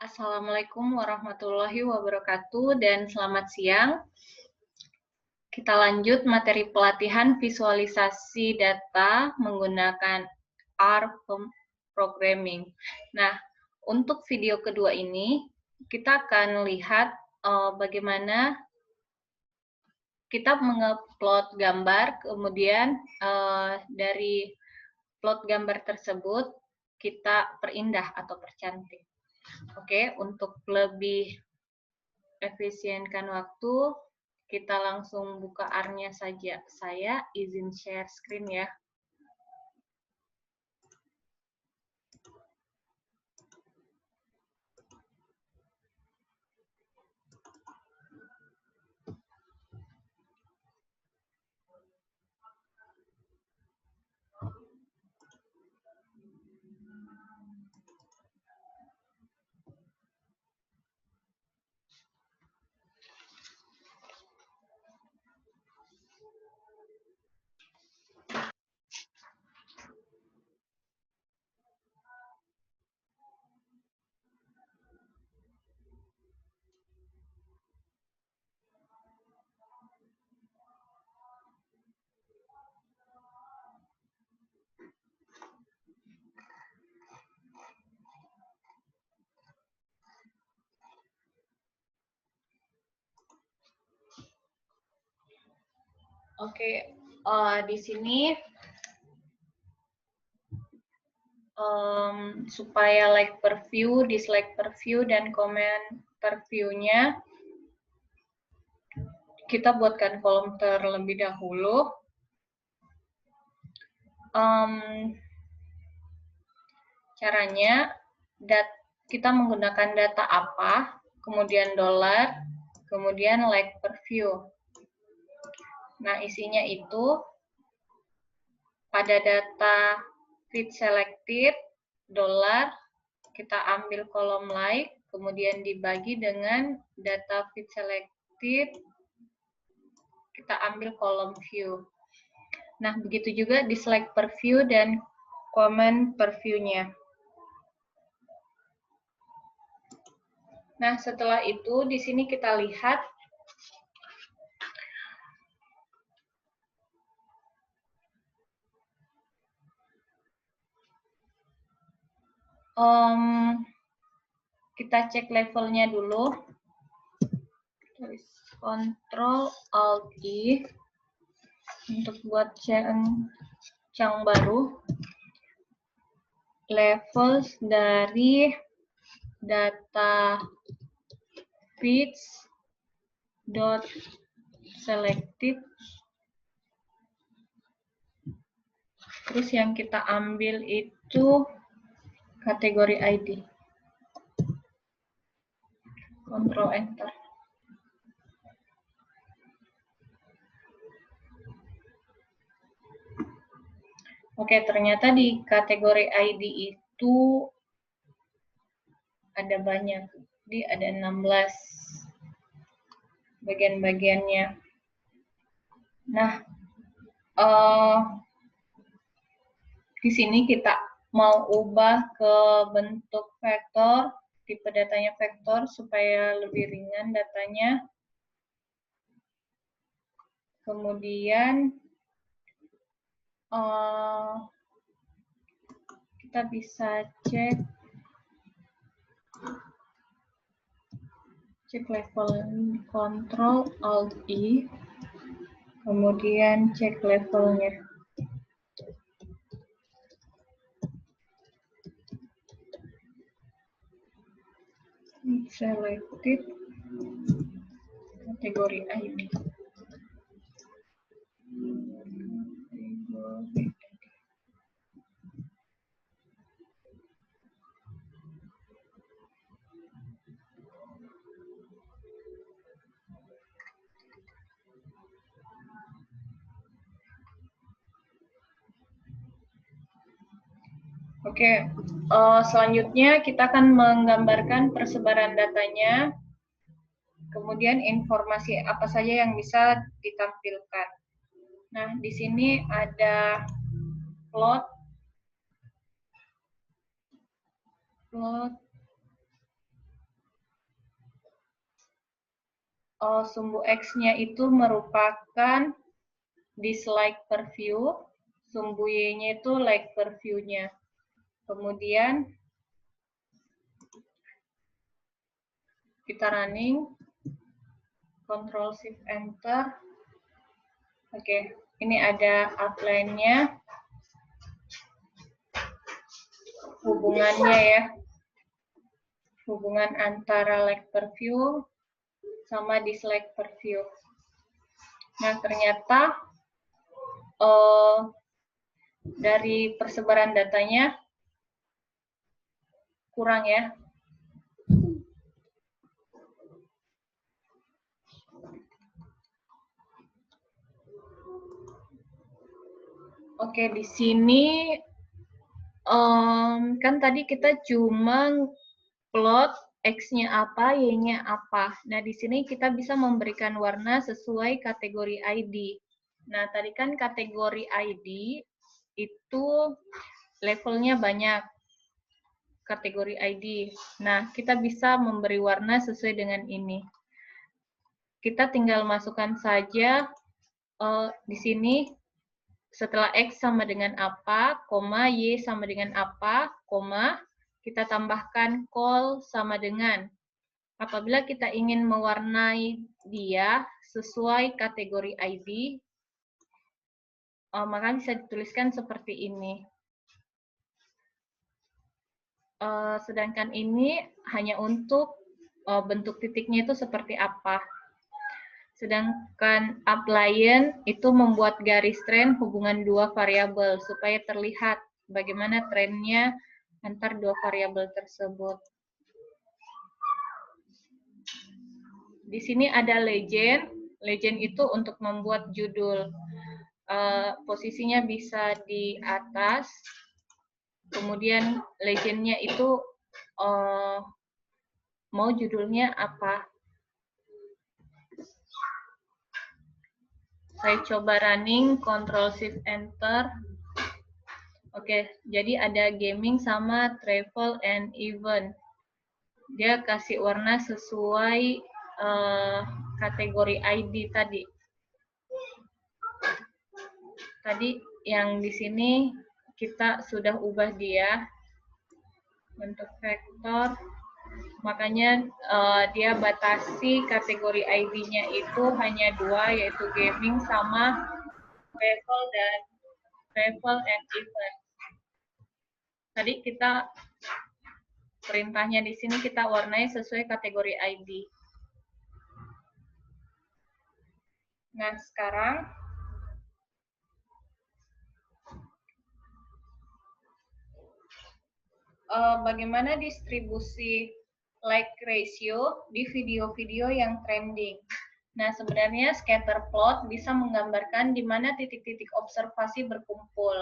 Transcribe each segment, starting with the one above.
Assalamualaikum warahmatullahi wabarakatuh dan selamat siang. Kita lanjut materi pelatihan visualisasi data menggunakan R Programming. Nah, untuk video kedua ini kita akan lihat bagaimana kita mengupload gambar, kemudian dari plot gambar tersebut kita perindah atau percantik. Oke, untuk lebih efisienkan waktu, kita langsung buka R-nya saja. Saya izin share screen ya. Oke, di sini supaya like per view, dislike per view, dan komen per view-nya, kita buatkan kolom terlebih dahulu. Caranya, kita menggunakan data apa, kemudian $, kemudian like per view. Nah, isinya itu pada data feed selected, $, kita ambil kolom like, kemudian dibagi dengan data feed selected, kita ambil kolom view. Nah, begitu juga dislike per view dan comment per view-nya. Nah, setelah itu di sini kita lihat kita cek levelnya dulu. Ctrl Alt I untuk buat cang baru. Levels dari data feeds dot selected. Terus yang kita ambil itu kategori ID. Ctrl Enter. Oke, ternyata di kategori ID itu ada banyak. Jadi ada 16 bagian-bagiannya. Nah, di sini kita mau ubah ke bentuk vektor, tipe datanya vektor supaya lebih ringan datanya. Kemudian kita bisa cek level, Ctrl Alt I, kemudian cek levelnya. Selected kategori ID. Oke, selanjutnya kita akan menggambarkan persebaran datanya, kemudian informasi apa saja yang bisa ditampilkan. Nah, di sini ada plot, sumbu X-nya itu merupakan dislike per view, sumbu Y-nya itu like per view-nya. Kemudian kita running, Ctrl Shift Enter. Oke, ini ada outline-nya, hubungannya ya, hubungan antara like per view sama dislike per view. Nah, ternyata dari persebaran datanya kurang ya. Oke, di sini kan tadi kita cuma plot X-nya apa, Y-nya apa. Nah, di sini kita bisa memberikan warna sesuai kategori ID. Nah, tadi kan kategori ID itu levelnya banyak, kategori ID. Nah, kita bisa memberi warna sesuai dengan ini. Kita tinggal masukkan saja di sini setelah X sama dengan apa, koma, Y sama dengan apa, koma, kita tambahkan call sama dengan. Apabila kita ingin mewarnai dia sesuai kategori ID, maka bisa dituliskan seperti ini. Sedangkan ini hanya untuk bentuk titiknya itu seperti apa. Sedangkan upline itu membuat garis tren hubungan dua variabel supaya terlihat bagaimana trennya antar dua variabel tersebut. Di sini ada legend. Legend itu untuk membuat judul. Posisinya bisa di atas. Kemudian legendnya itu mau judulnya apa. Saya coba running, Ctrl Shift Enter. Oke, jadi ada gaming sama travel and event. Dia kasih warna sesuai kategori ID tadi. Tadi yang di sini kita sudah ubah dia bentuk vektor. Makanya dia batasi kategori ID-nya itu hanya dua, yaitu gaming sama travel and event. Tadi kita perintahnya di sini kita warnai sesuai kategori ID. Nah, sekarang bagaimana distribusi like ratio di video-video yang trending. Nah, sebenarnya scatter plot bisa menggambarkan di mana titik-titik observasi berkumpul.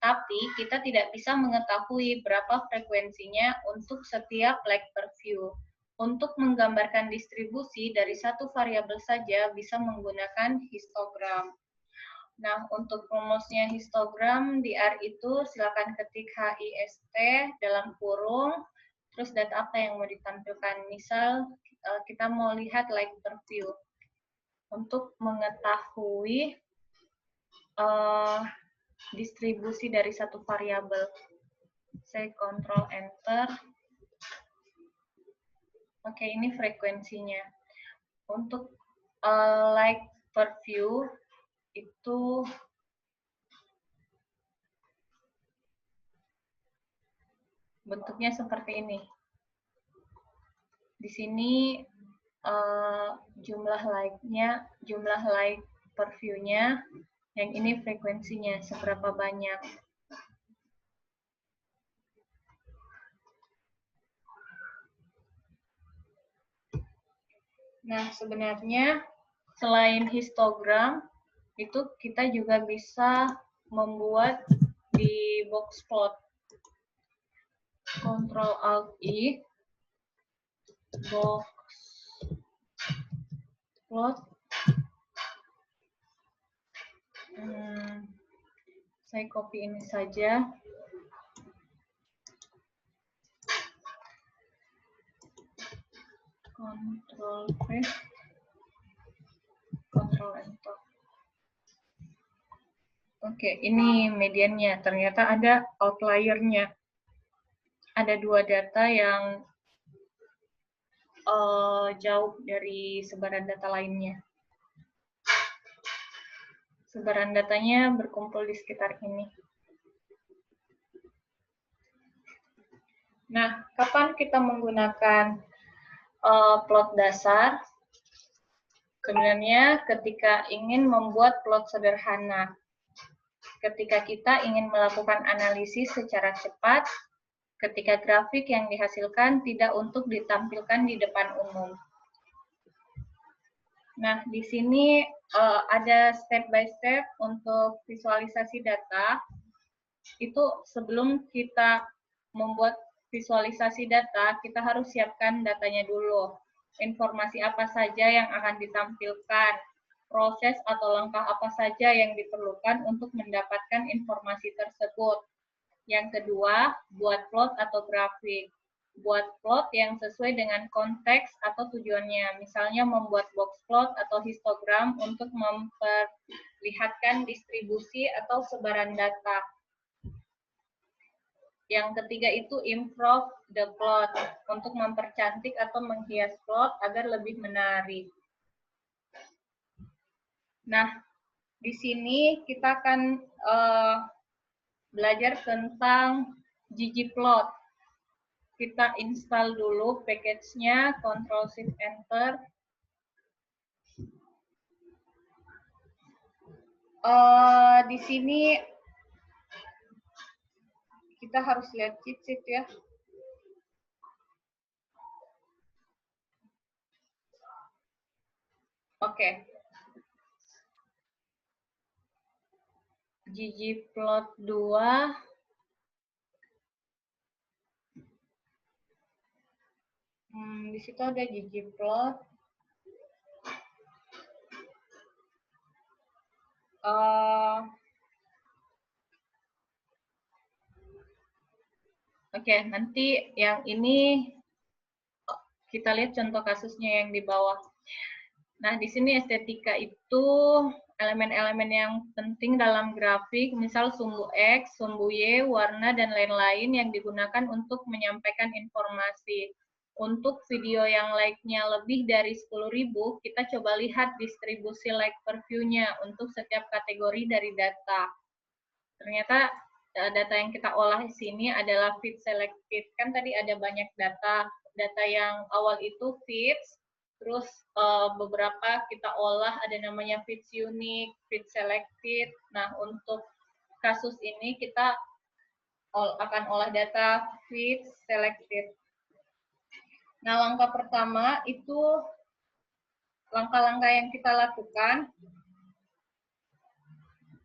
Tapi kita tidak bisa mengetahui berapa frekuensinya untuk setiap like per view. Untuk menggambarkan distribusi dari satu variabel saja bisa menggunakan histogram. Nah, untuk rumusnya histogram di R itu silakan ketik HIST dalam kurung, terus data apa yang mau ditampilkan. Misal kita mau lihat like per view. Untuk mengetahui distribusi dari satu variabel. Saya Ctrl Enter. Oke, ini frekuensinya. Untuk like per view itu bentuknya seperti ini. Di sini jumlah like per view-nya, yang ini frekuensinya seberapa banyak. Nah, sebenarnya selain histogram, itu kita juga bisa membuat di box plot. Ctrl Alt I, box plot. Saya copy ini saja. Ctrl V. Oke, ini mediannya. Ternyata ada outlier-nya. Ada 2 data yang jauh dari sebaran data lainnya. Sebaran datanya berkumpul di sekitar ini. Nah, kapan kita menggunakan plot dasar? Sebenarnya ketika ingin membuat plot sederhana. Ketika kita ingin melakukan analisis secara cepat, ketika grafik yang dihasilkan tidak untuk ditampilkan di depan umum. Nah, di sini ada step by step untuk visualisasi data. Itu sebelum kita membuat visualisasi data, kita harus siapkan datanya dulu. Informasi apa saja yang akan ditampilkan, proses atau langkah apa saja yang diperlukan untuk mendapatkan informasi tersebut. Yang kedua, buat plot atau grafik. Buat plot yang sesuai dengan konteks atau tujuannya. Misalnya membuat box plot atau histogram untuk memperlihatkan distribusi atau sebaran data. Yang ketiga itu improve the plot, untuk mempercantik atau menghias plot agar lebih menarik. Nah, di sini kita akan belajar tentang ggplot. Kita install dulu package-nya, Ctrl+Shift+Enter. Di sini kita harus lihat cheat sheet ya. Oke. ggplot 2. Di situ ada ggplot. Oke, nanti yang ini kita lihat contoh kasusnya yang di bawah. Nah, di sini estetika itu elemen-elemen yang penting dalam grafik, misal sumbu X, sumbu Y, warna, dan lain-lain yang digunakan untuk menyampaikan informasi. Untuk video yang like-nya lebih dari 10.000, kita coba lihat distribusi like per view-nya untuk setiap kategori dari data. Ternyata data yang kita olah di sini adalah feed selected. Kan tadi ada banyak data. Data yang awal itu feeds, terus beberapa kita olah ada namanya feeds unique, feeds selected. Nah, untuk kasus ini kita akan olah data feeds selected. Nah, langkah pertama itu langkah-langkah yang kita lakukan.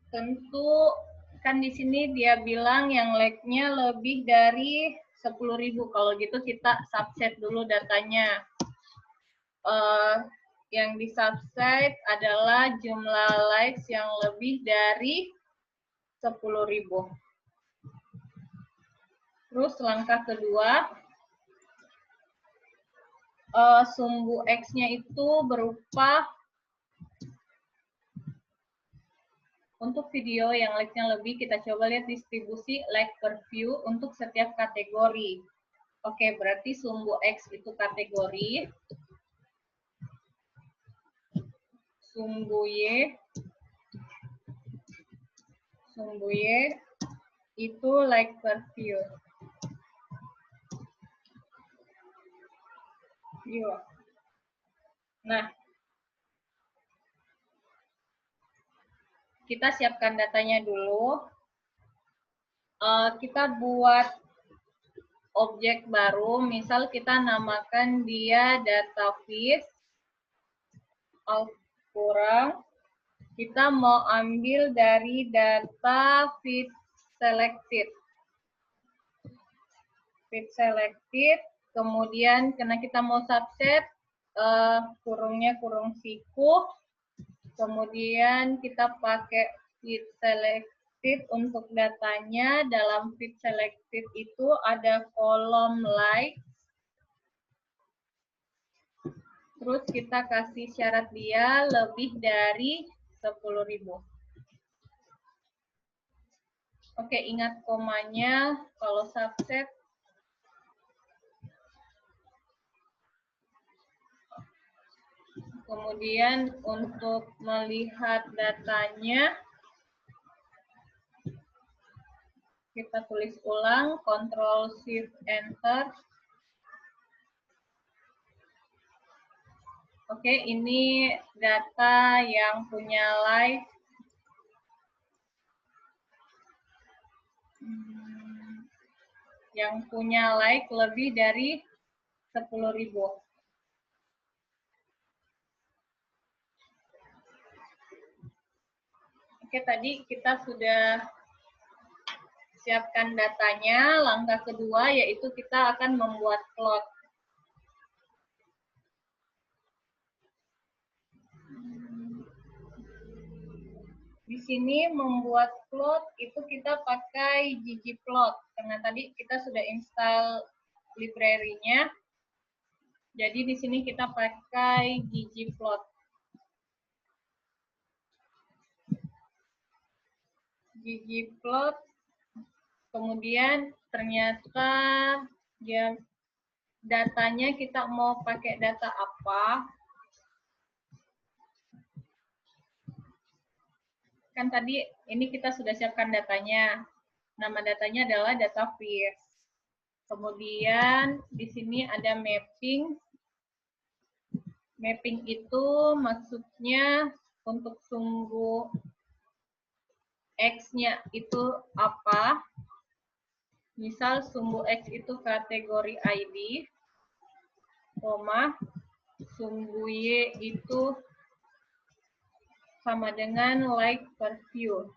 Tentu kan di sini dia bilang yang like-nya lebih dari 10.000. Kalau gitu kita subset dulu datanya. Yang di subset adalah jumlah likes yang lebih dari 10.000. Terus langkah kedua, sumbu X-nya itu berupa untuk video yang like-nya lebih, kita coba lihat distribusi like per view untuk setiap kategori. Oke, berarti sumbu X itu kategori. Sumbu Y itu like per view. Nah, kita siapkan datanya dulu. Kita buat objek baru, misal kita namakan dia data feed, kurang, kita mau ambil dari data feed selected. Feed selected, kemudian karena kita mau subset, kurungnya kurung siku, kemudian kita pakai feed selected untuk datanya. Dalam feed selected itu ada kolom like, Terus kita kasih syarat dia lebih dari 10.000. Oke, ingat komanya kalau subset. Kemudian untuk melihat datanya, kita tulis ulang, Ctrl Shift Enter. Oke, ini data yang punya like. Yang punya like lebih dari 10.000. Oke, tadi kita sudah siapkan datanya. Langkah kedua yaitu kita akan membuat plot. Di sini membuat plot itu kita pakai ggplot karena tadi kita sudah install library-nya. Jadi di sini kita pakai ggplot. Ggplot, kemudian ternyata dia datanya kita mau pakai data apa. Kan tadi ini kita sudah siapkan datanya. Nama datanya adalah data fish. Kemudian di sini ada mapping. Mapping itu maksudnya untuk sumbu X-nya itu apa. Misal sumbu X itu kategori ID, koma, sumbu Y itu sama dengan like per view.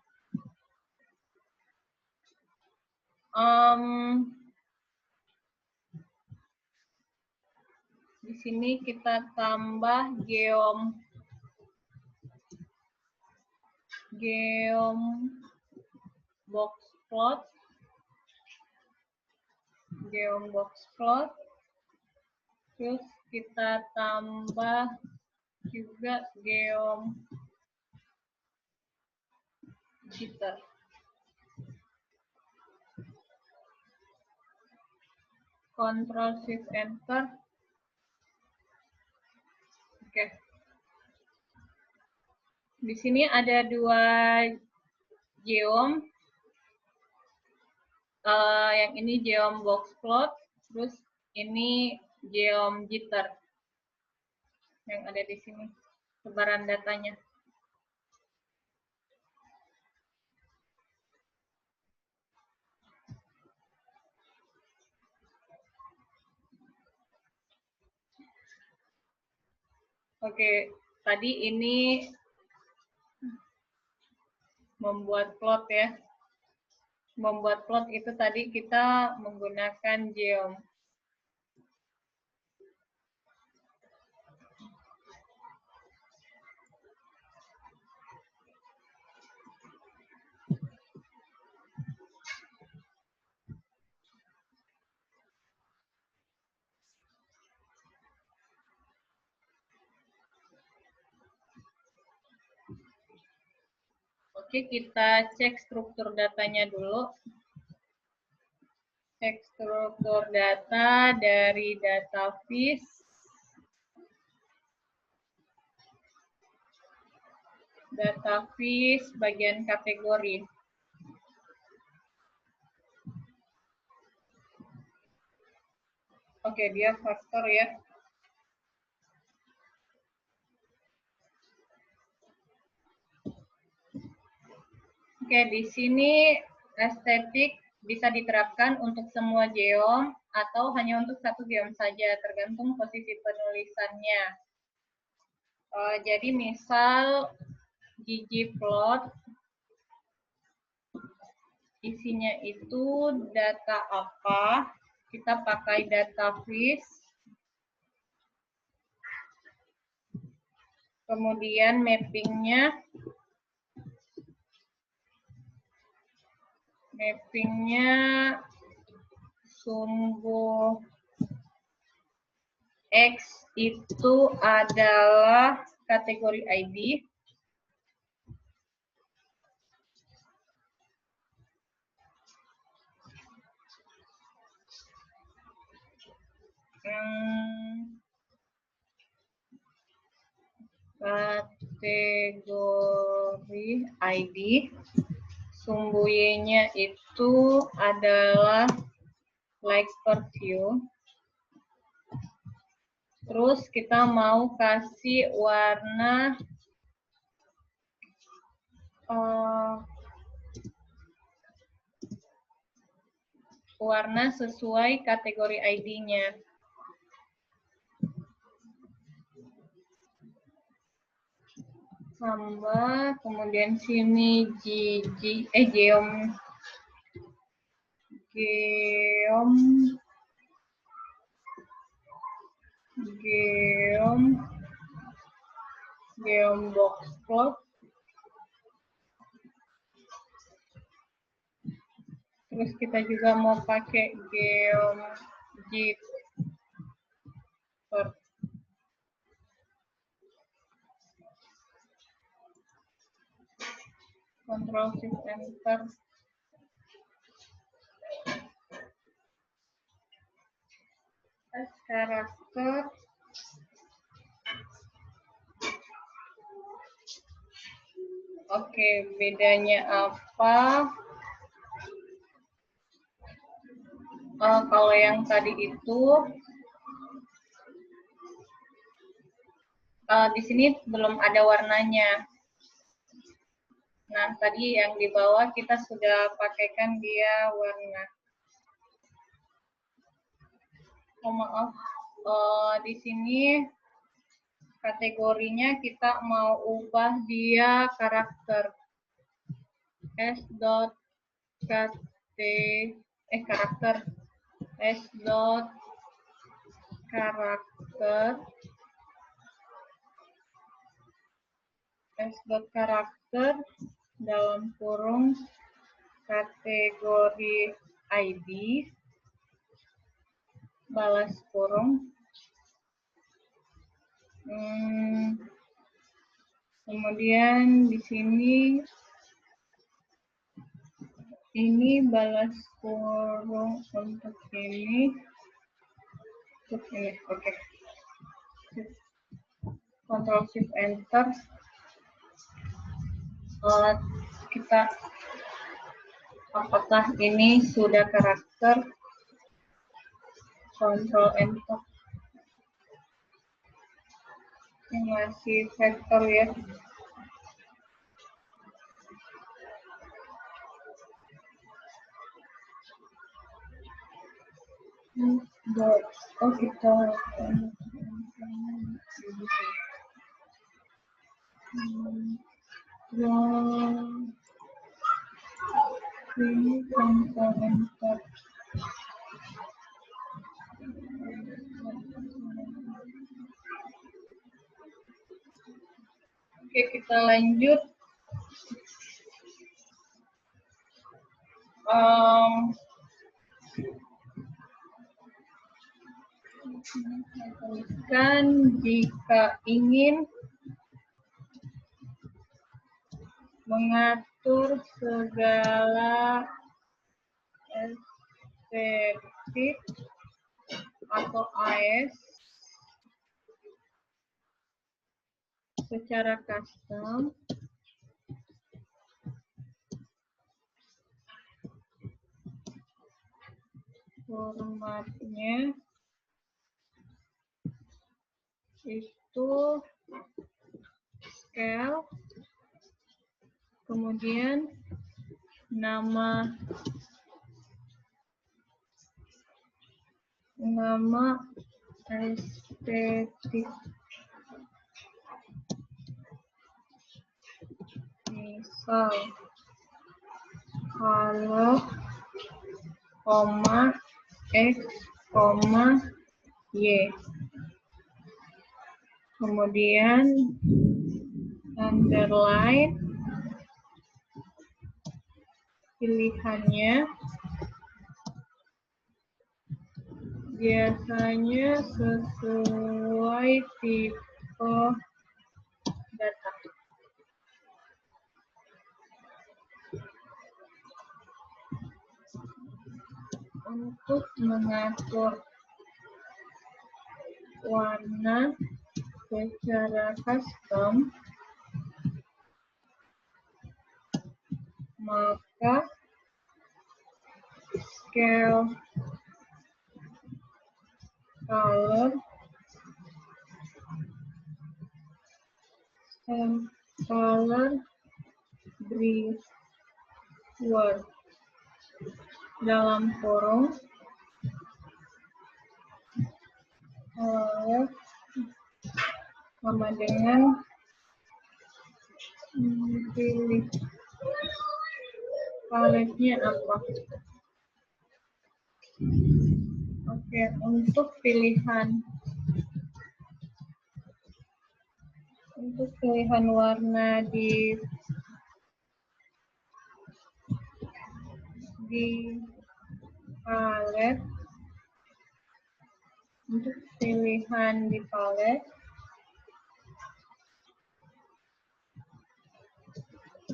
Di sini kita tambah geom box plot, terus kita tambah juga geom jitter. Ctrl Shift Enter. Oke. Di sini ada dua geom. Yang ini geom box plot, terus ini geom jitter. Yang ada di sini sebaran datanya. Oke, tadi ini membuat plot ya. Membuat plot itu tadi kita menggunakan geom. Oke, kita cek struktur datanya dulu. Cek struktur data dari data fish. Data fish bagian kategori. Oke, dia faktor ya. Oke, di sini estetik bisa diterapkan untuk semua geom atau hanya untuk satu geom saja, tergantung posisi penulisannya. Jadi misal ggplot isinya itu data apa, kita pakai data fish, kemudian mappingnya sumbu X itu adalah kategori ID. Kategori ID, sumbu Y-nya itu adalah like per view. Terus kita mau kasih warna warna sesuai kategori ID-nya. Tambah, kemudian sini geom box plot. Terus kita juga mau pakai geom Git. Control Shift Enter. Karakter. Oke, bedanya apa? Kalau yang tadi itu di sini belum ada warnanya. Nah, tadi yang di bawah kita sudah pakaikan dia warna. Oh, maaf, di sini kategorinya kita mau ubah dia karakter. karakter karakter dalam kurung kategori ID balas kurung. Kemudian di sini ini balas kurung untuk ini. Oke. Control Shift Enter. Kita apakah ini sudah karakter? Control Enter. Ini masih vektor ya. Oh, kita ini Control Enter. Oke, kita lanjut. Jika ingin mengatur segala estetik atau AS secara custom, formatnya itu scale, kemudian nama estetik, misal color, X, Y. Kemudian underline pilihannya biasanya sesuai tipe data. Untuk mengatur warna secara custom, maka scale color and color brewer dalam kurung sama dengan pilih paletnya apa. Oke, untuk pilihan warna di palet,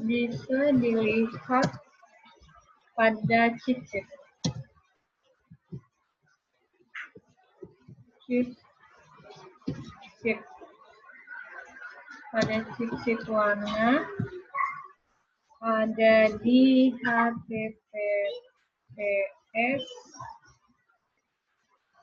bisa dilihat pada cheat sheet. Pada cheat sheet warna ada di https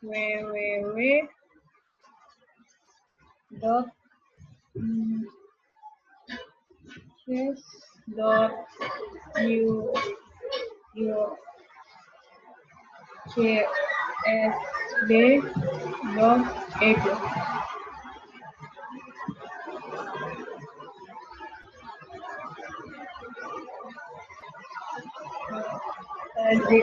www.csd.edu. Tadi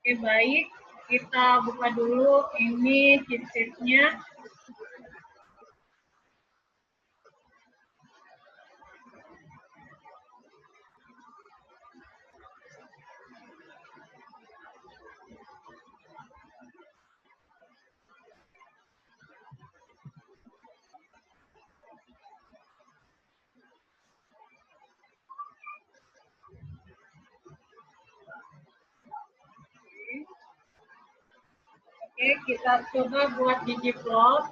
Oke, baik. Kita buka dulu ini cheat sheet-nya. Oke, kita coba buat ggplot.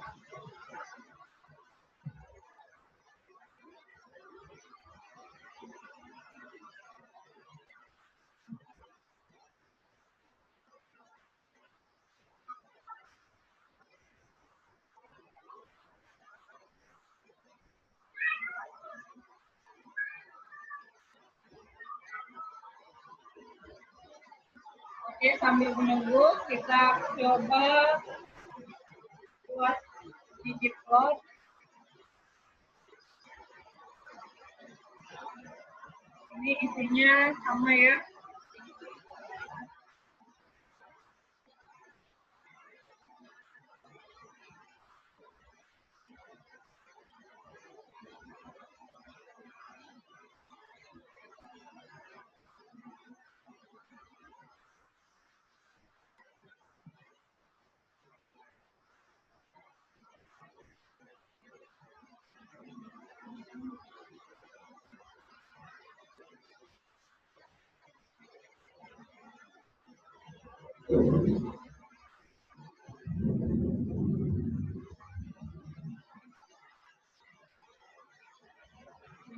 Oke, sambil menunggu kita coba buat ggplot. Ini isinya sama ya.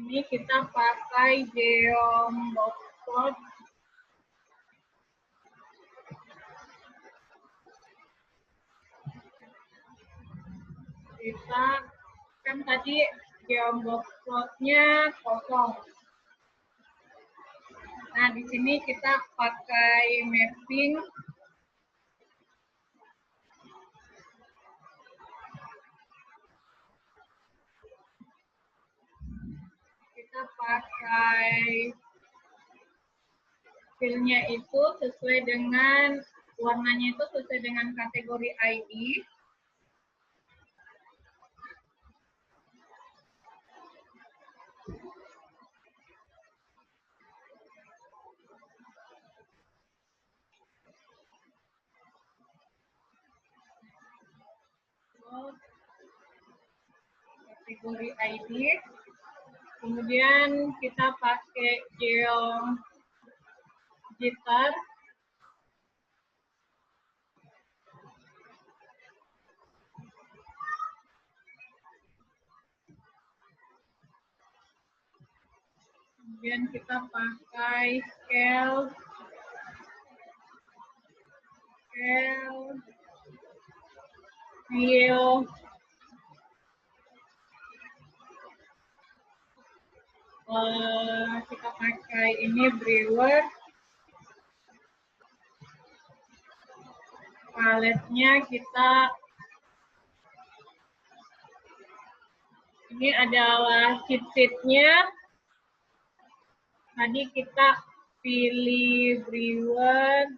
Ini kita pakai geom.plot. kita kan tadi geombox plotnya kosong. Nah, di sini kita pakai mapping. Kita pakai filenya itu sesuai dengan warnanya itu sesuai dengan kategori ID. Kategori ID. Kemudian kita pakai GeoGitter. Kemudian kita pakai scale view. Kita pakai ini brewer. Paletnya kita ini adalah sheet-nya. Tadi kita pilih brewer.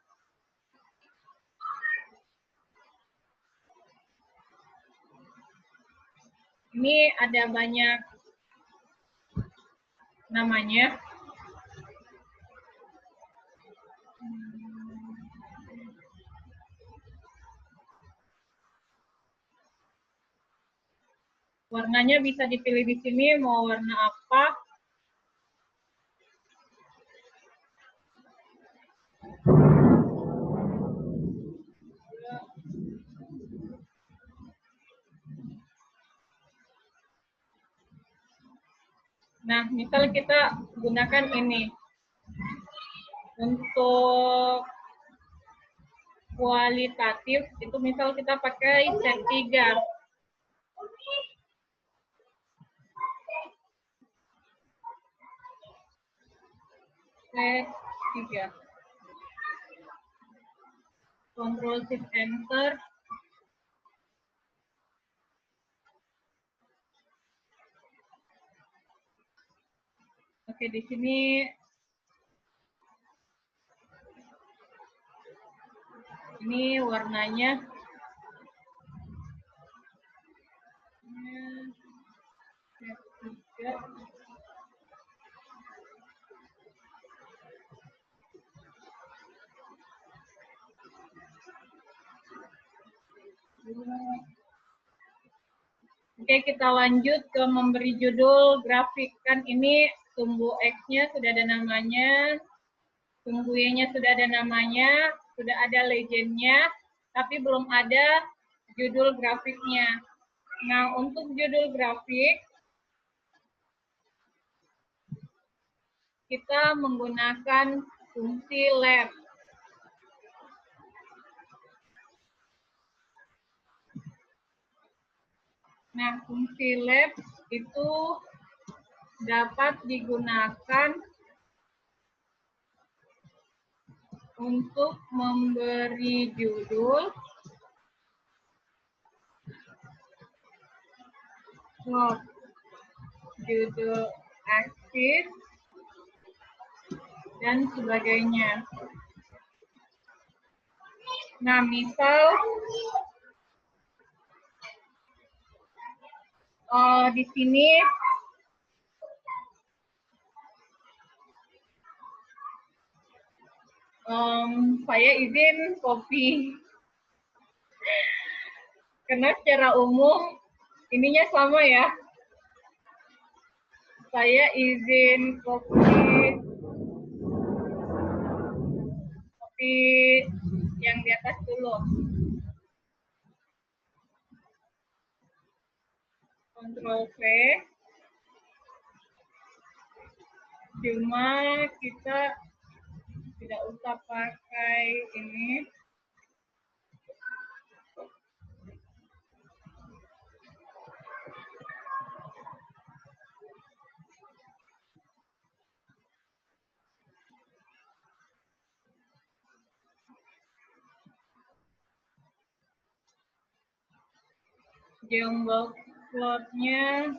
Ini ada banyak namanya. Warnanya bisa dipilih di sini mau warna apa. Nah, misal kita gunakan ini. Untuk kualitatif, itu misal kita pakai set 3. Set 3. Control Shift Enter. Oke, di sini ini warnanya. Set 3. Oke, kita lanjut ke memberi judul grafik. Kan ini sumbu X-nya sudah ada namanya, sumbu Y-nya sudah ada namanya, sudah ada legend-nya, tapi belum ada judul grafiknya. Nah, untuk judul grafik, kita menggunakan fungsi lab. Nah, fungsi lab itu dapat digunakan untuk memberi judul, judul aktif, dan sebagainya. Nah, misal di sini saya izin copy. Karena secara umum ininya sama ya. Saya izin copy yang di atas dulu. Ctrl V. Cuma kita tidak usah pakai ini. jumbo plotnya,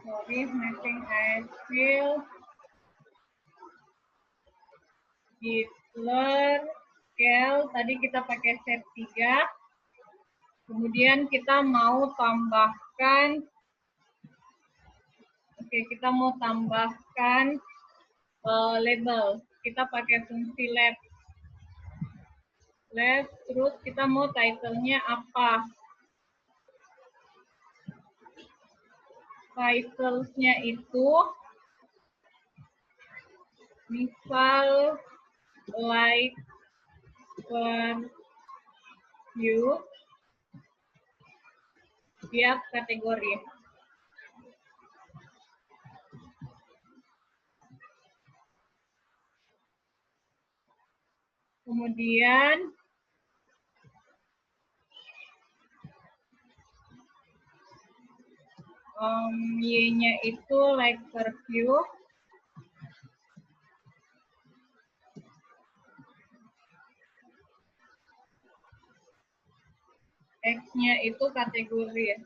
sorry, mapping hasil, Hitler, scale, tadi kita pakai set 3. Kemudian kita mau tambahkan, kita mau tambahkan label. Kita pakai fungsi lab. Terus kita mau title-nya apa? Title-nya itu misal like per view tiap kategori. Kemudian Y-nya itu like per view. X-nya itu kategori.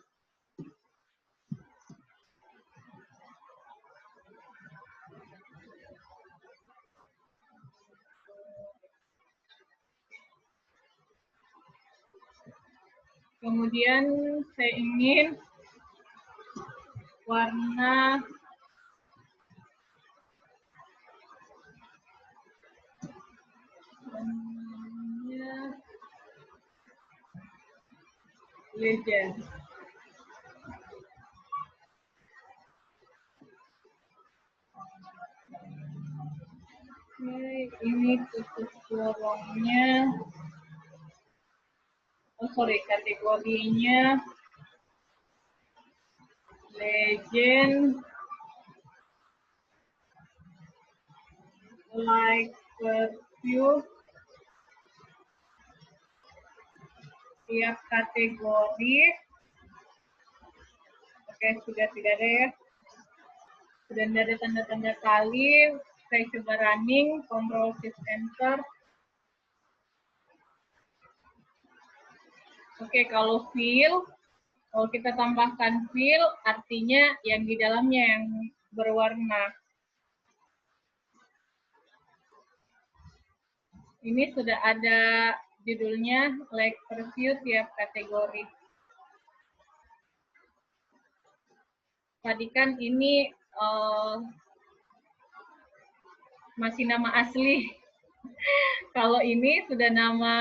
Kemudian saya ingin warna legend. Oke, ini tutup lorongnya. Oh sorry, kategorinya legend, like per view tiap kategori. Oke, sudah tidak ada ya. Sudah tidak ada tanda-tanda kali. Saya coba running, Ctrl Shift Enter. Oke, kalau fill, kalau kita tambahkan fill, artinya yang di dalamnya yang berwarna. Ini sudah ada judulnya, like preview tiap kategori. Tadi kan ini masih nama asli. Kalau ini sudah nama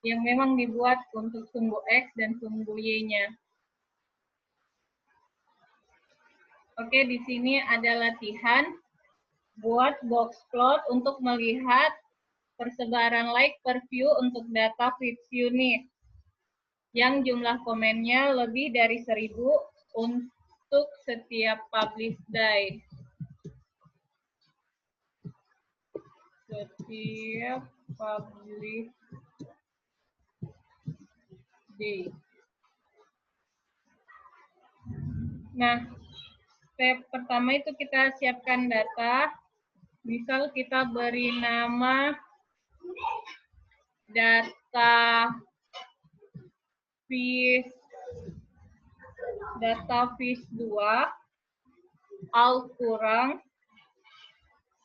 yang memang dibuat untuk sumbu X dan sumbu Y-nya. Oke, di sini ada latihan buat box plot untuk melihat persebaran like per view untuk data feeds unit yang jumlah komennya lebih dari 1000 untuk setiap publish day. Setiap publish day. Nah, step pertama itu kita siapkan data. Misal kita beri nama data fish 2 alt kurang.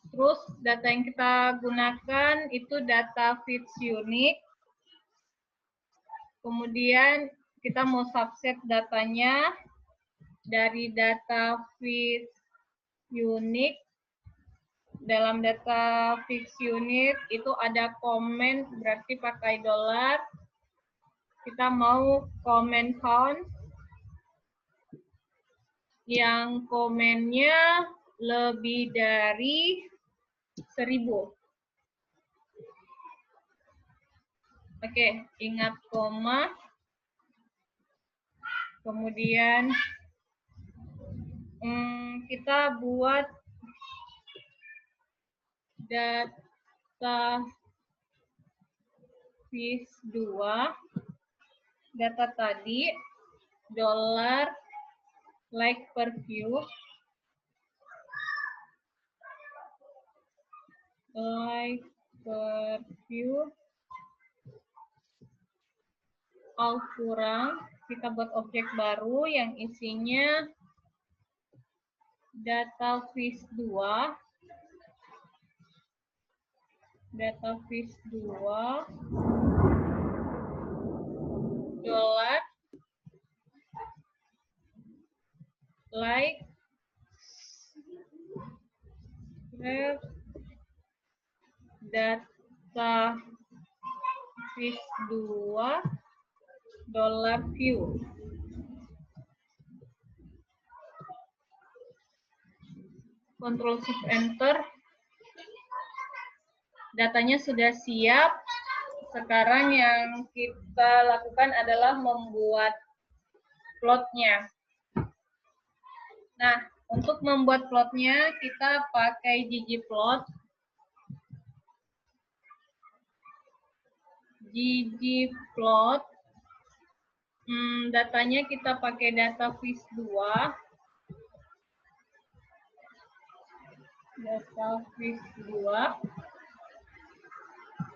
Terus data yang kita gunakan itu data feeds unique. Kemudian kita mau subset datanya dari data feeds unique. Dalam data feeds unit itu ada komen, berarti pakai $. Kita mau comment count yang komennya lebih dari 1000. Oke, ingat koma. Kemudian kita buat data fish 2. Data tadi $ like per view. Like per view alt kurang, kita buat objek baru yang isinya data vis 2, dollar like data vis 2 dollar view. Ctrl Shift Enter. Datanya sudah siap. Sekarang yang kita lakukan adalah membuat plotnya. Nah, untuk membuat plotnya kita pakai ggplot. ggplot. Datanya kita pakai data vis 2. Data vis 2.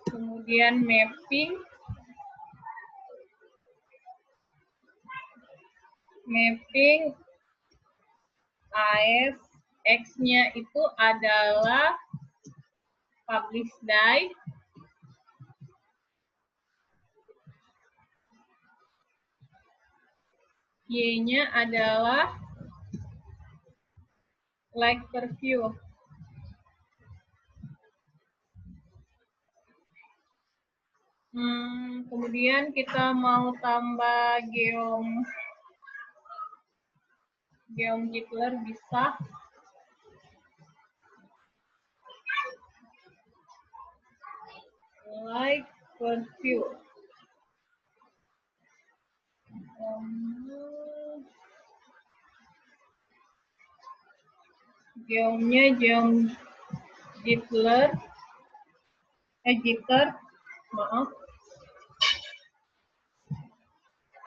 Kemudian mapping. AS X-nya itu adalah publish die. Y-nya adalah like per view. Kemudian kita mau tambah geom Hitler bisa. Like per view. Geomnya geom Hitler. Jitter, maaf.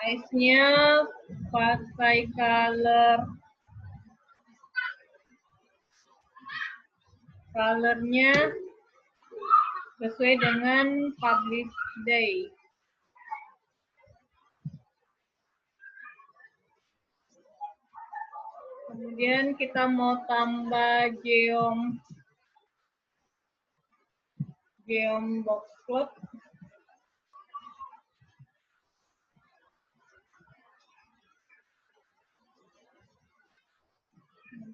Size-nya pakai color-nya sesuai dengan publish day. Kemudian kita mau tambah geom box plot.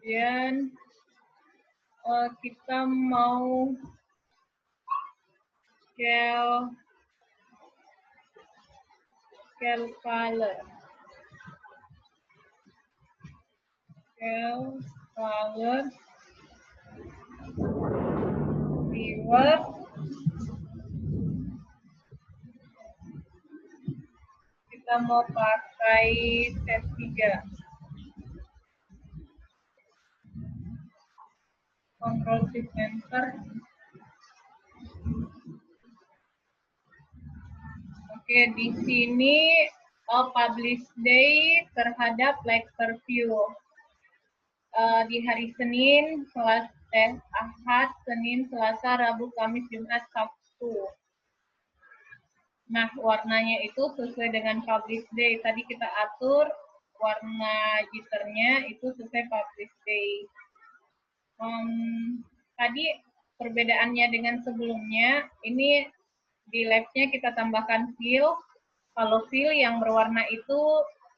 Kemudian kita mau scale color. Viewer. Kita mau pakai tab 3. Ctrl Shift Enter. Oke, di sini publish day terhadap like per view. Di hari Senin, Ahad, Senin, Selasa, Rabu, Kamis, Jumat, Sabtu. Nah, warnanya itu sesuai dengan publish day. Tadi kita atur warna jitternya itu sesuai publish day. Tadi perbedaannya dengan sebelumnya, ini di labnya kita tambahkan fill. Kalau fill yang berwarna itu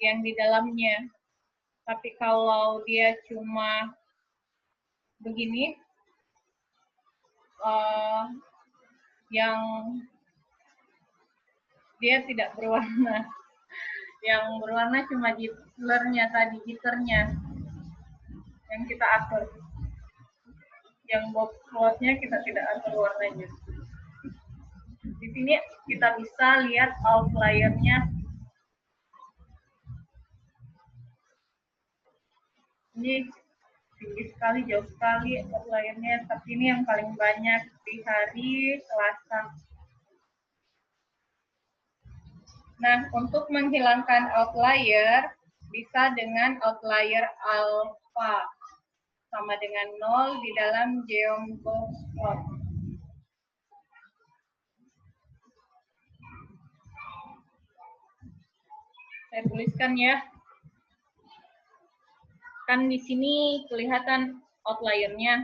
yang di dalamnya. Tapi kalau dia cuma begini, yang dia tidak berwarna. Yang berwarna cuma jitternya tadi, jitternya yang kita atur. Yang box plotnya kita tidak atur warnanya. Di sini kita bisa lihat outlier-nya. Ini tinggi sekali, jauh sekali outlier-nya, tapi ini yang paling banyak di hari Selasa. Nah, untuk menghilangkan outlier, bisa dengan outlier alpha, sama dengan 0 di dalam geom box plot. Saya tuliskan ya. Kan di sini kelihatan outlier-nya.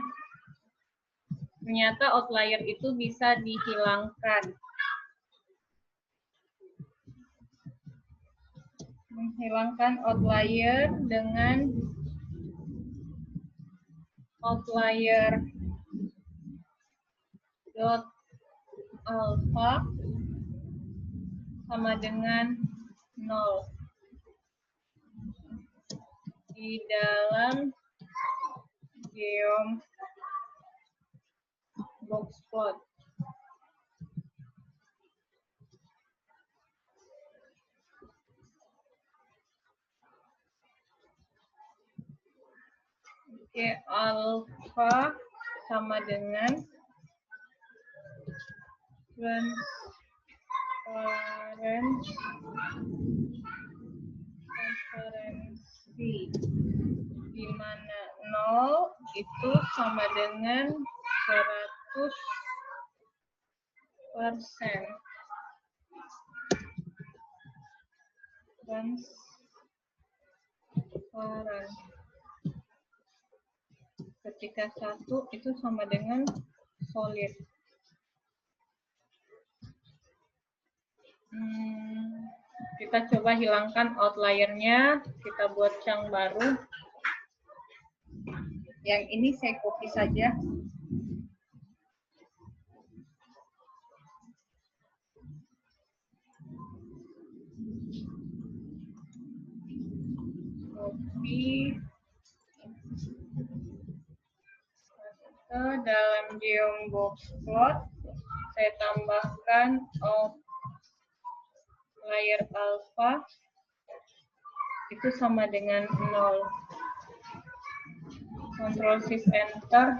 Ternyata outlier itu bisa dihilangkan. Menghilangkan outlier dengan outlier dot alpha sama dengan 0 di dalam geom box plot. Oke, alpha sama dengan transparency, di mana 0 itu sama dengan 100% transparan. Ketika 1 itu sama dengan solid. Kita coba hilangkan outlier-nya, kita buat chunk baru. Yang ini saya copy saja. Copy ke dalam geom box plot. Saya tambahkan outlier alpha itu sama dengan 0. Ctrl Shift Enter.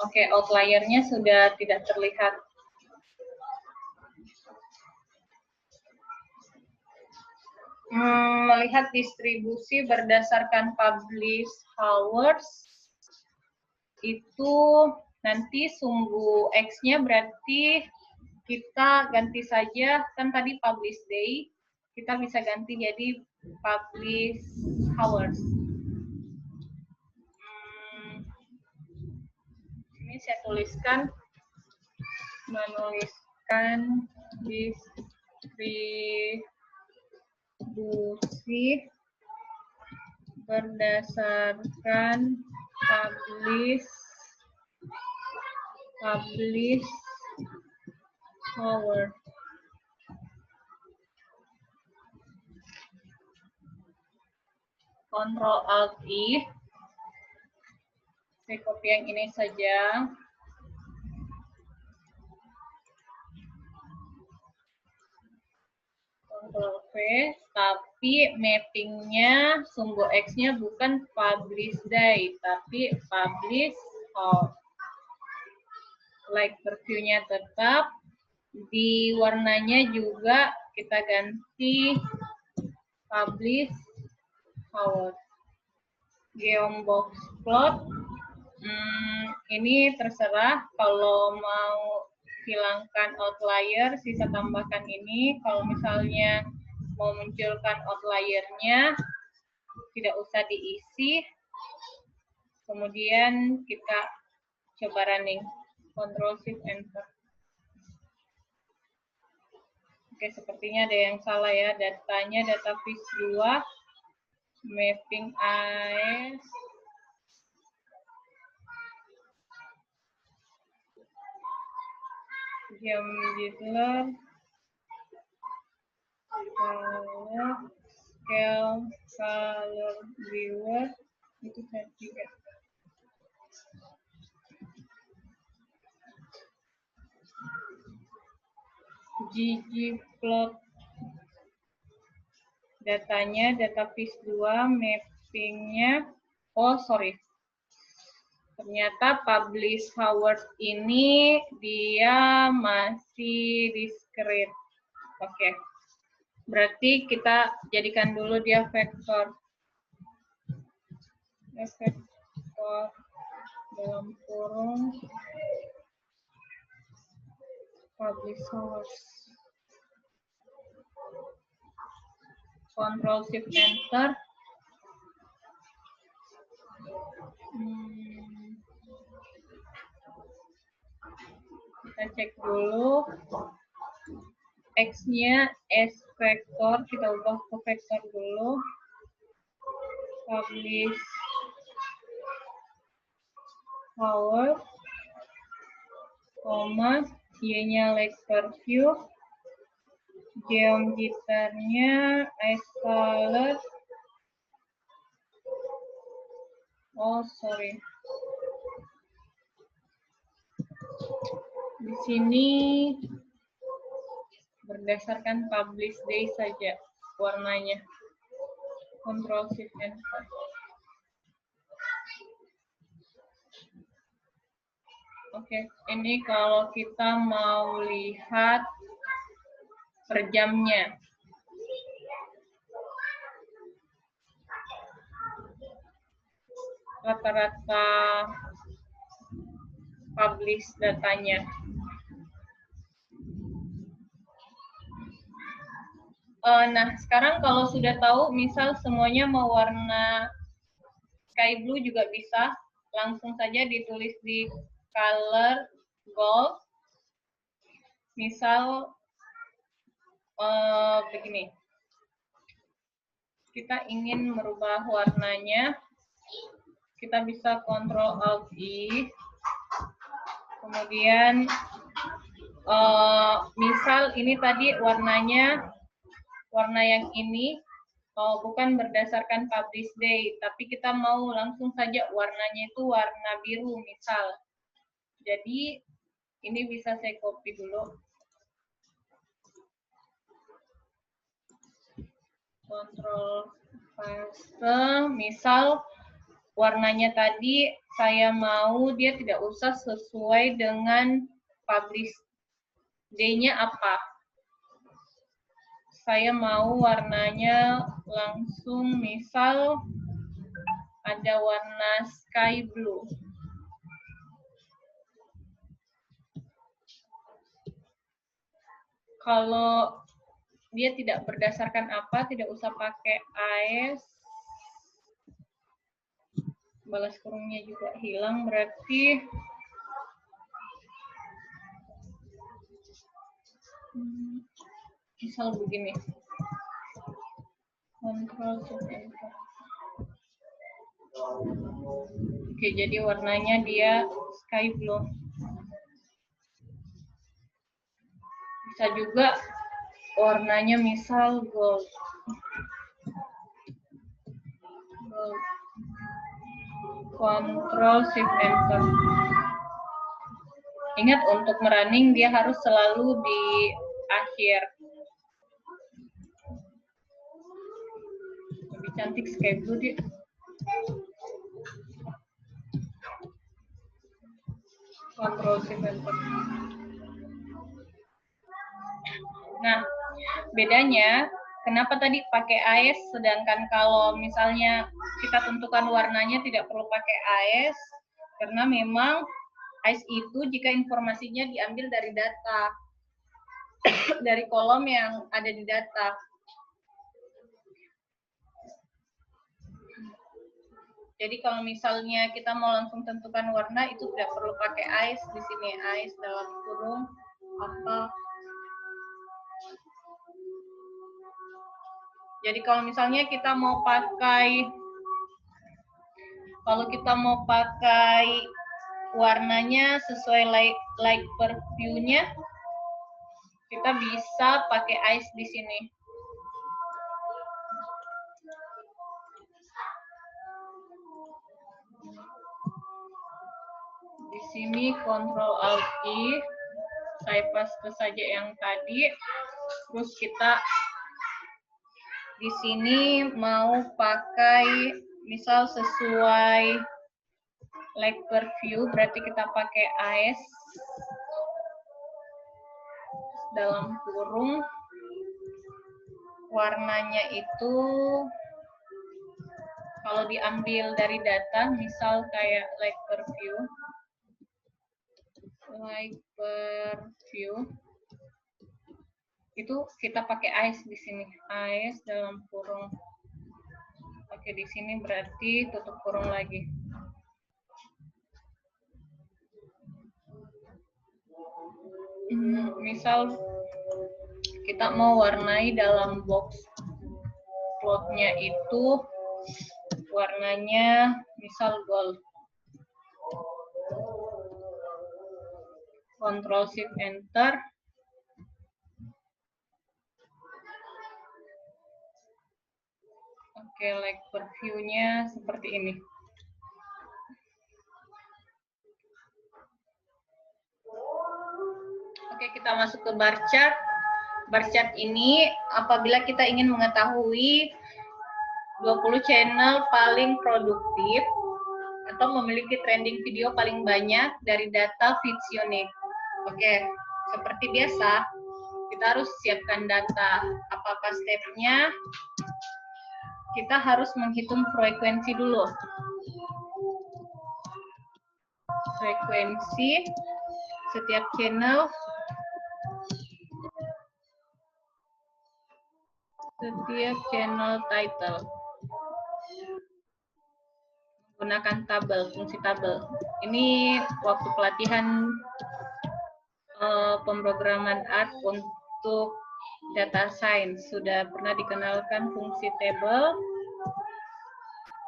Oke, outlier-nya sudah tidak terlihat. Melihat distribusi berdasarkan publish hours, itu nanti sumbu X-nya berarti kita ganti saja, kan tadi publish day, kita bisa ganti jadi publish hours. Ini saya tuliskan, menuliskan distribusi berdasarkan publish hour. Ctrl Alt I. Saya copy yang ini saja. Ctrl V, tapi mappingnya sumbu X-nya bukan publish day, tapi publish hour. Like preview-nya tetap, di warnanya juga kita ganti publish hour. Geom box plot, ini terserah, kalau mau hilangkan outlier, sisa tambahkan ini. Kalau misalnya mau munculkan outlier-nya, tidak usah diisi. Kemudian kita coba running. Ctrl Shift Enter. Oke, sepertinya ada yang salah ya. Datanya data fish 2, mapping AS, Geom Gitler, scale color viewer, itu saya juga. ggplot, datanya data fish 2, mappingnya, ternyata publish hours ini dia masih discrete. Oke. Berarti kita jadikan dulu dia vektor. Vektor dalam kurung publish hours. Control Shift Enter. Kita cek dulu. X-nya S vektor, kita ubah ke vektor dulu. Publish power, koma, Y-nya like per view, geometernya ice color. Oh, sorry. Di sini berdasarkan publish day saja warnanya. Control Shift Enter. Oke, ini kalau kita mau lihat per jamnya. Rata-rata publish datanya. Nah, sekarang kalau sudah tahu, misal semuanya mau warna sky blue juga bisa, langsung saja ditulis di color gold. Misal begini, kita ingin merubah warnanya, kita bisa Ctrl Alt I, kemudian misal ini tadi warnanya warna yang ini bukan berdasarkan publish day, tapi kita mau langsung saja warnanya itu warna biru misal. Jadi ini bisa saya copy dulu. Ctrl paste, misal warnanya tadi saya mau dia tidak usah sesuai dengan publish day-nya apa. Saya mau warnanya langsung, misal ada warna sky blue. Kalau dia tidak berdasarkan apa, tidak usah pakai AS. Balas kurungnya juga hilang, berarti misal begini. Ctrl Shift Enter. Oke, jadi warnanya dia sky blue. Bisa juga warnanya misal gold. Ctrl Shift Enter. Ingat, untuk merunning dia harus selalu di akhir. Lebih cantik sky blue dia. Ctrl Shift Enter. Nah, bedanya kenapa tadi pakai AS, sedangkan kalau misalnya kita tentukan warnanya tidak perlu pakai AS, karena memang AS itu jika informasinya diambil dari data, dari kolom yang ada di data. Jadi kalau misalnya kita mau langsung tentukan warna, itu tidak perlu pakai AS di sini, AS dalam kurung apa. Jadi kalau misalnya kita mau pakai, warnanya sesuai light per view-nya, kita bisa pakai ice di sini. Di sini Ctrl Alt I, saya paste saja yang tadi, terus kita di sini mau pakai misal sesuai light per view, berarti kita pakai AS dalam kurung, warnanya itu kalau diambil dari data, misal kayak light per view, Itu kita pakai AS di sini. AS dalam kurung. Oke, di sini berarti tutup kurung lagi. Misal kita mau warnai dalam box plotnya itu warnanya misal gold. Ctrl Shift Enter. Oke, like preview-nya seperti ini. Oke, kita masuk ke bar chart. Bar chart ini apabila kita ingin mengetahui 20 channel paling produktif atau memiliki trending video paling banyak dari data Feeds Unique. Oke, seperti biasa, kita harus siapkan data. Apakah stepnya? Kita harus menghitung frekuensi dulu. Frekuensi setiap channel. Setiap channel title. Menggunakan tabel, fungsi tabel. Ini waktu pelatihan pemrograman art untuk data science sudah pernah dikenalkan fungsi table.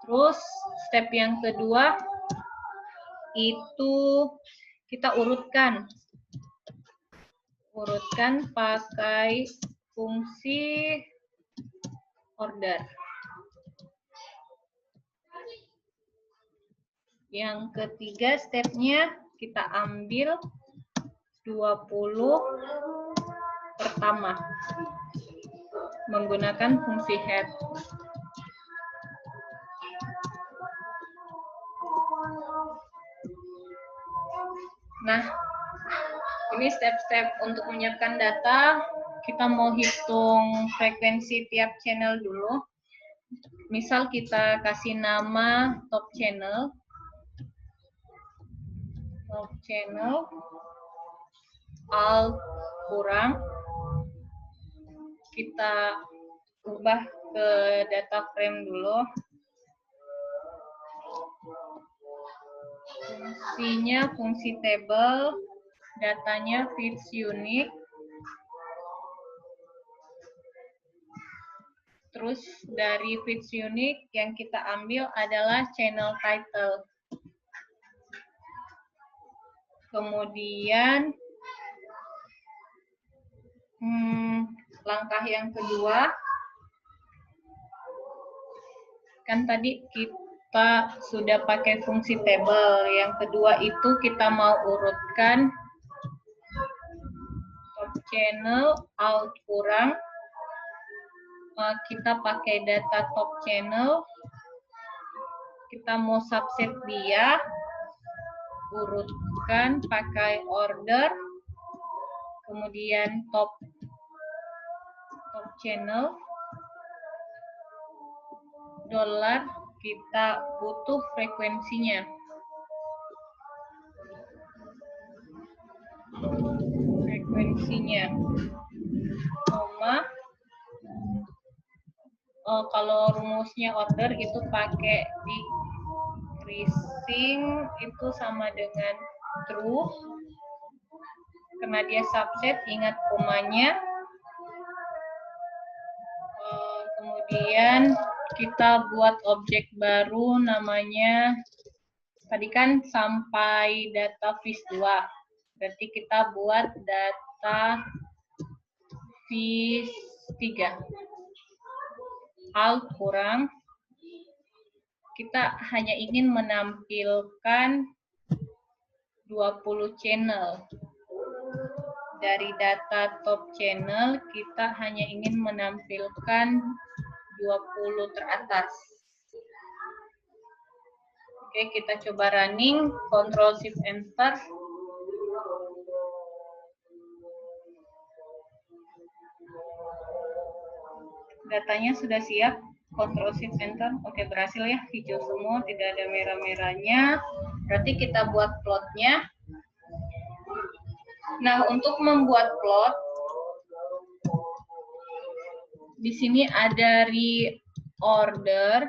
Terus step yang kedua itu kita urutkan pakai fungsi order. Yang ketiga stepnya kita ambil 20 pertama menggunakan fungsi head. Nah, ini step-step untuk menyiapkan data. Kita mau hitung frekuensi tiap channel dulu. Misal kita kasih nama top channel. Top channel. Alt kurang. Kita ubah ke data frame dulu. Fungsinya fungsi table, datanya Feeds Unique. Terus dari Feeds Unique yang kita ambil adalah channel title. Kemudian langkah yang kedua, kan tadi kita sudah pakai fungsi table. Yang kedua itu kita mau urutkan top channel, alt kurang. Kita pakai data top channel. Kita mau subset dia. Urutkan pakai order. Kemudian top channel. Dollar, kita butuh frekuensinya. Koma. Kalau rumusnya order itu pakai decreasing itu sama dengan true. Karena dia subset, ingat komanya. Kemudian kita buat objek baru namanya, tadi kan sampai data vis 2. Berarti kita buat data vis 3. Alt kurang. Kita hanya ingin menampilkan 20 channel. Dari data top channel, kita hanya ingin menampilkan 20 teratas. Oke, kita coba running, Ctrl Shift Enter. Datanya sudah siap, Ctrl Shift Enter. Oke, berhasil ya, hijau semua, tidak ada merah-merahnya. Berarti kita buat plotnya. Nah, untuk membuat plot, Di sini ada reorder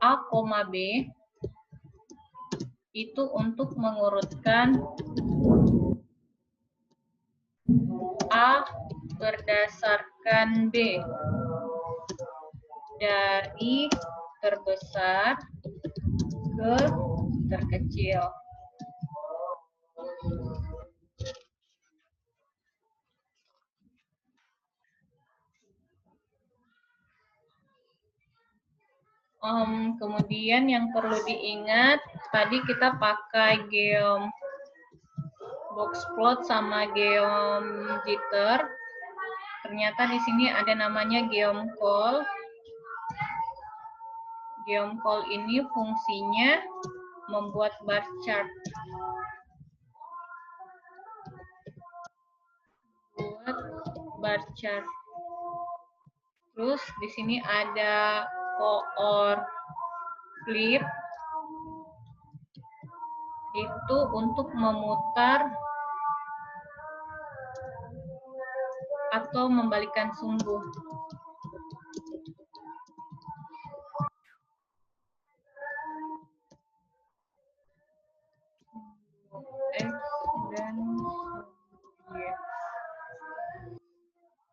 A, B itu untuk mengurutkan A berdasarkan B dari terbesar ke terkecil. Kemudian yang perlu diingat, tadi kita pakai geom box plot sama geom jitter. Ternyata di sini ada namanya geom call. Geom call ini fungsinya membuat bar chart. Buat bar chart. Terus di sini ada coor flip. Itu untuk memutar atau membalikan sumbu. X dan Y.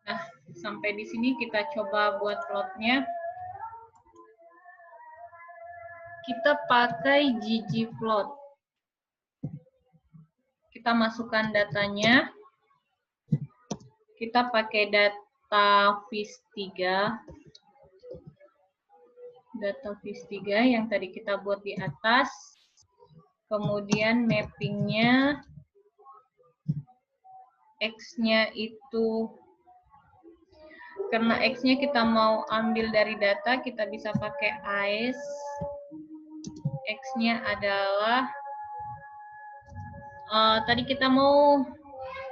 Nah, sampai di sini kita coba buat plotnya. Kita pakai ggplot. Kita masukkan datanya. Kita pakai data vis3. Data vis3 yang tadi kita buat di atas. Kemudian mappingnya X-nya itu, karena X-nya kita mau ambil dari data, kita bisa pakai AES. X-nya adalah, tadi kita mau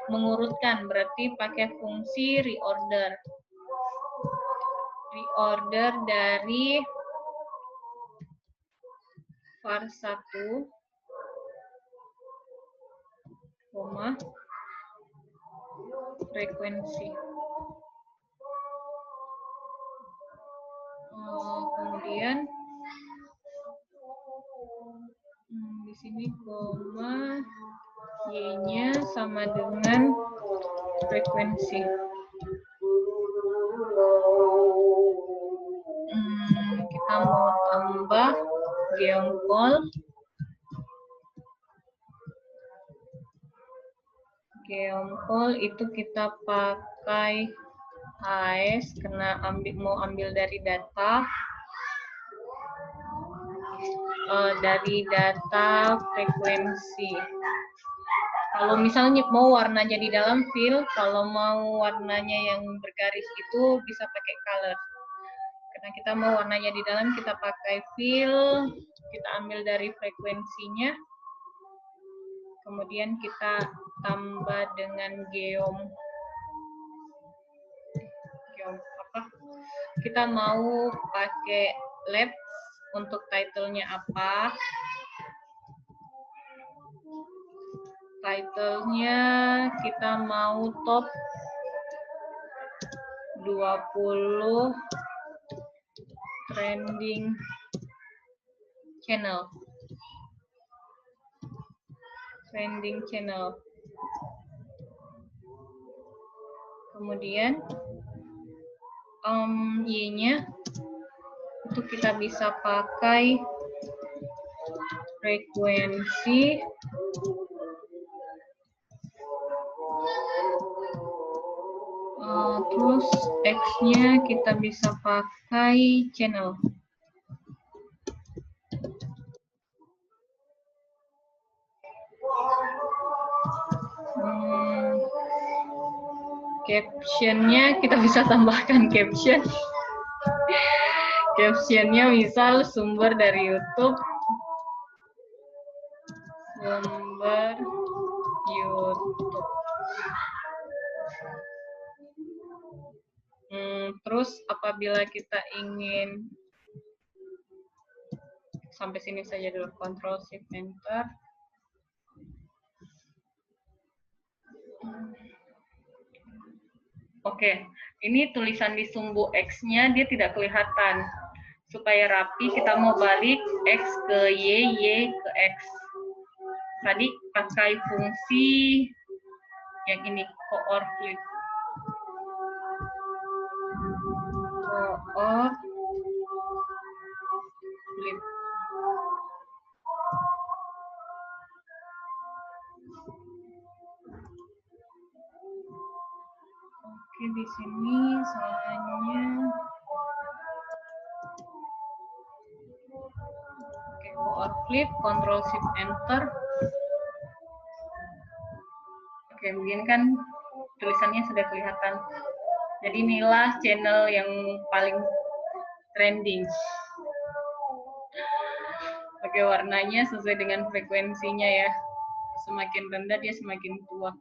mengurutkan, berarti pakai fungsi reorder. Reorder dari var1, frekuensi. Kemudian di sini koma y-nya sama dengan frekuensi. Kita mau tambah geom call. Geom call itu kita pakai AES karena mau ambil dari data frekuensi. Kalau misalnya mau warnanya di dalam fill, kalau mau warnanya yang bergaris itu bisa pakai color. Karena kita mau warnanya di dalam, kita pakai fill, kita ambil dari frekuensinya, kemudian kita tambah dengan geom apa? Kita mau pakai labs untuk title-nya apa? Title-nya kita mau top 20 trending channel. Trending channel. Kemudian Y-nya itu kita bisa pakai frekuensi terus X-nya kita bisa pakai channel. Captionnya kita bisa tambahkan caption. Captionnya misal sumber dari YouTube. Sumber YouTube. Terus apabila kita ingin, sampai sini saja dulu, Ctrl Shift Enter. Oke, ini tulisan di sumbu X-nya dia tidak kelihatan. Supaya rapi, kita mau balik X ke Y ke X. Tadi pakai fungsi yang ini, coor flip. Coor flip. Oke, di sini salahnya. Oke, coor flip, Ctrl Shift Enter. Oke, begini kan tulisannya sudah kelihatan. Jadi inilah channel yang paling trending. Oke, warnanya sesuai dengan frekuensinya ya. Semakin rendah dia semakin tua.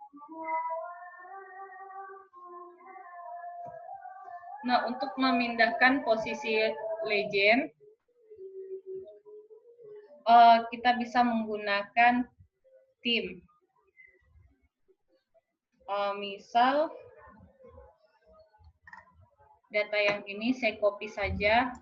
Nah, untuk memindahkan posisi legend, kita bisa menggunakan tim. Misal, data yang ini saya copy saja.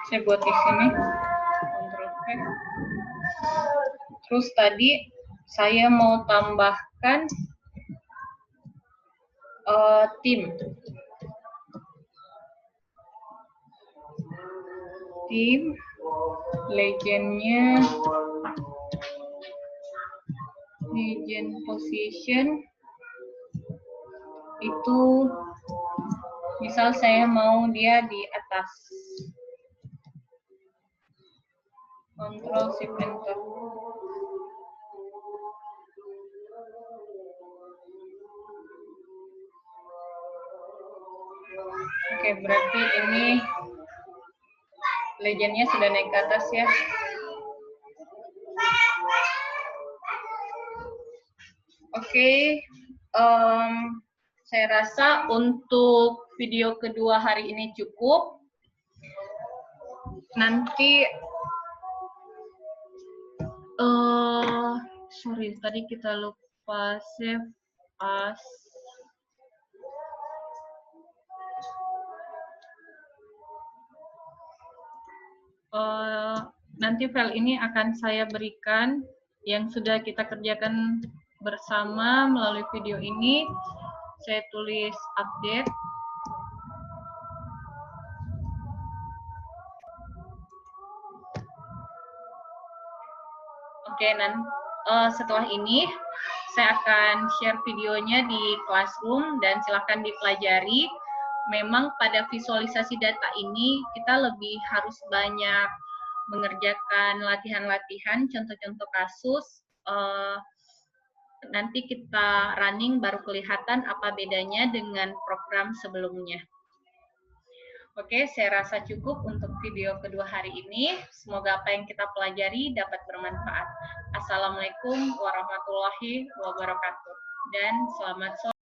Saya buat di sini, Ctrl V. Terus tadi saya mau tambahkan tim. Tim, legendnya, legend position, itu misal saya mau dia di atas. Ctrl Shift Enter. Oke, berarti ini legendnya sudah naik ke atas ya. Oke, saya rasa untuk video kedua hari ini cukup. Nanti, sorry, tadi kita lupa save as. Nanti file ini akan saya berikan yang sudah kita kerjakan bersama melalui video ini. Saya tulis update. Oke, setelah ini saya akan share videonya di Classroom dan silakan dipelajari. Memang pada visualisasi data ini kita lebih harus banyak mengerjakan latihan-latihan, contoh-contoh kasus. Nanti kita running baru kelihatan apa bedanya dengan program sebelumnya. Oke, saya rasa cukup untuk video kedua hari ini. Semoga apa yang kita pelajari dapat bermanfaat. Assalamualaikum warahmatullahi wabarakatuh. Dan selamat sore.